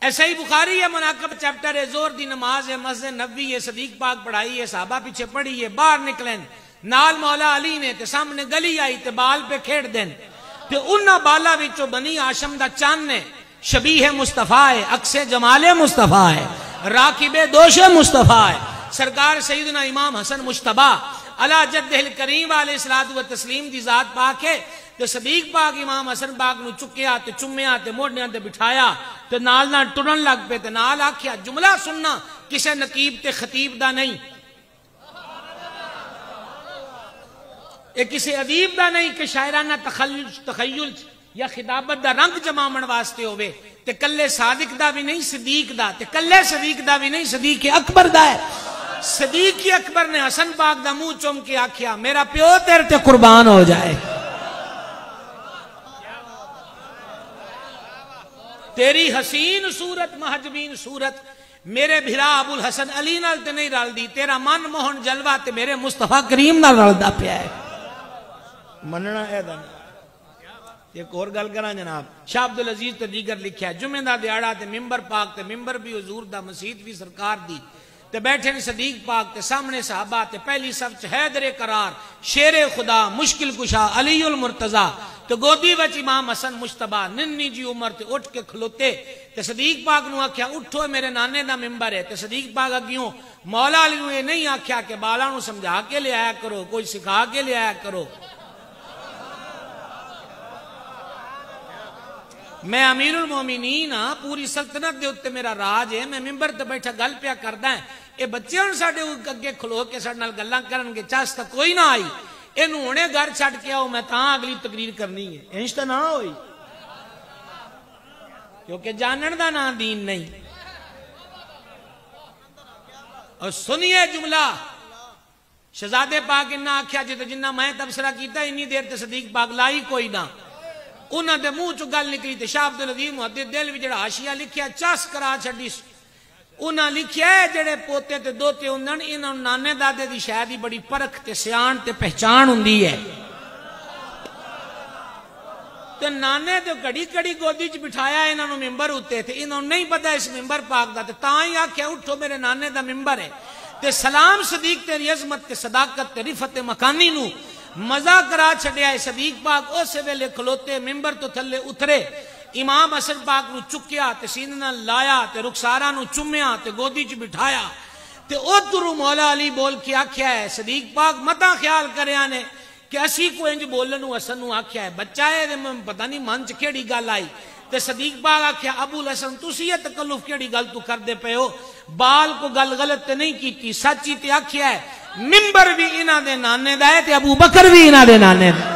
صحیح بخاری ہے، مناقب چیپٹر ہے، زور دی نماز ہے، مسجد نبوی ہے، صدیق پاک پڑھائی ہے، صحابہ پیچھے پڑھی ہے، باہر نکلیں نال مولا علی نے تے سامنے گلی آئی تے بال پہ کھیڑ دیں تے انہاں بالا وچوں بنی ہاشم دا چان نے شبیہ مصطفیٰ ہے، عکس جمال مصطفیٰ ہے، راکب دوش مصطفیٰ ہے، سرکار سیدنا امام حسن مجتبی علی جدہ الکریم علیہ الصلوۃ والتسلیم دی ذات پاک ہے تے صدیق پاک امام حسن پاک نو چکیا تے چومیا تے موڈیاں تے بٹھایا تے نال نال ٹرن لگ پے تے نال آکھیا جملہ سننا کسے نقیب تے خطیب دا نہیں، یہ کسی ادیب دا نہیں کہ شاعرانہ تخیل یا خطابت دا رنگ جمامن واسطے ہوئے تے کلے صادق دا بھی نہیں صدیق دا تے کلے صدیق دا بھی نہیں صدیق اکبر دا ہے۔ صدیق اکبر نے حسن پاک دا منہ چوم کے آکھیا میرا پیو تیرے تے قربان ہو جائے، تیری حسین صورت محجبین صورت میرے بھرا ابو الحسن علی نال تے نہیں رل دی، تیرا من موہن جلوہ تے میرے مصطفیٰ کریم نال رلدا پیا ہے۔ مننا ہے دا ایک اور گل کراں جناب، شاہ عبدالعزیز تے دیگر لکھیا ہے جمعہ دا دیہاڑا تے ممبر پاک تے ممبر بھی حضور دا مسجد بھی سرکار دی تے بیٹھے نے صدیق پاک تے سامنے صحابہ تے پہلی صف حیدر قرار شیر خدا مشکل کشا علی المرتضی تے گودی وچ امام حسن مجتبی ننی جی عمر تے اٹھ کے کھلوتے تے صدیق پاک نو آکھیا اٹھو میرے نانے دا ممبر ہے تے صدیق پاک اگیوں مولا علی نو یہ نہیں آکھیا کہ بالا نو سمجھا کے لے آیا کرو، کوئی سکھا کے لے آیا کرو، میں امیر المومنین ہاں، پوری سلطنت دے اتے میرا راج ہے، میں ممبر تے بیٹھا گل پیا کردا ہے، اے بچے ہن ساڈے اگے کھلو کے ساڈے نال گلاں کرن گے، چاس تا کوئی نہ آئی، اینوں ہنے گھر چھڈ کے آؤ میں تاں اگلی تقریر کرنی ہے، انج تے نہ ہوئی کیونکہ جانن دا نا دین نہیں۔ اور سنیے جملہ شہزادے پاک انہاں آکھیا جنہ میں تبصرہ کیتا انی دیر تے صدیق پاک لائی کوئی نہ، انہاں دے منہ چوں گل نکلی تے شاہ عبدالعزیز محدث دہلوی جڑا حاشیہ لکھیا چس کرا چھڈی، انہاں لکھیا ہے جڑے پوتے تے دوتے ہوندن انہاں نانے دادے دی شاید ہی بڑی پرکھ تے سیان تے پہچان ہوندی ہے، تے نانے تے کڑی کڑی گودی چ بٹھایا انہاں نو ممبر ہوتے تھے، انہاں نہیں پتہ اس ممبر پاک دا تے تاں ہی آکھیا اٹھو میرے نانے دا ممبر ہے تے سلام صدیق تیری عظمت تے صداقت تے رفت مکانی نو مزہ کرا چھڑیا ہے۔ صدیق پاک اس ویلے کھلوتے ممبر تو تھلے اترے، امام حسن پاک نو چکیا تے سینے نال لایا تے رخسارا نو چومیا تے گودی چ بٹھایا تے ادھروں مولا علی بول کے آکھیا ہے صدیق پاک متا خیال کریا نے کہ اسی کو انج بولنو حسن نو آکھیا ہے بچہ ہے پتہ نہیں من چ کیڑی گل آئی تے صدیق پاک آکھیا ابو الحسن تسی یہ تکلف کیڑی گل تو کر دے پے ہو، بال کو گل غلط تے نہیں کیتی، سچی تے آکھیا ہے ممبر بھی انہاں دے نانے دا ہے تے ابو بکر بھی انہاں دے نانے دا۔